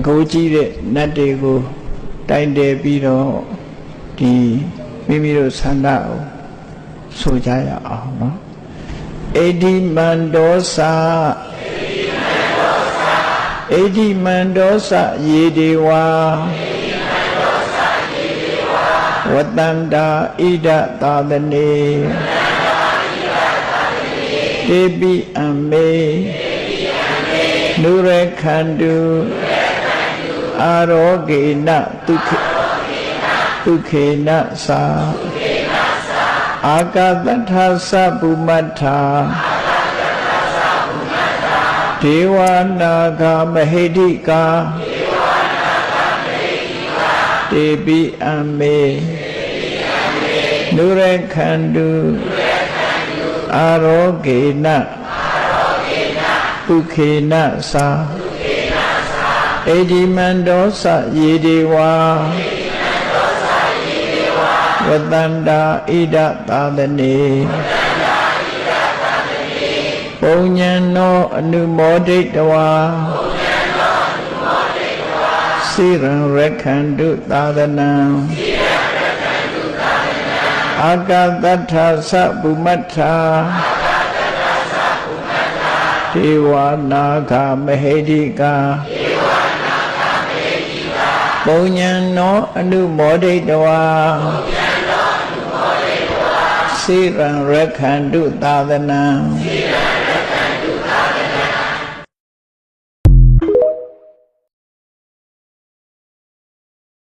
ကိုးကြီးတဲ့နတ်တွေကိုတိုင်တယ်ပြီးတော့ဒီမိမိတို့ဆန္ဒကိုဆိုကြရအောင်နော်အေဒီမန္ဒောစာအေဒီမန္ဒောစာယေဒေဝါဝတန္တာဣဒသာသနေတေပိအမေနုရခန္တုအာရောဂေနဒုခေနသာအာကတထသဗုမတ္ထာဒေဝနာဂမဟိတိကာတေပိအမေနုရခန္တုအာရောဂေနဒုခေနသာအေဒီမန္ဒောသယေဒေဝါဝတန္တာဣဒသာသနေပုံညံနောအနုမောဒိတဝါစိရံရခန္တုသာသနံအာကတထသဗုမတ္ထာဒေဝနာဂမဟိတိကာပုံညံနောအနုမောဒိတဝါစိရံရခန္တုသာသနံ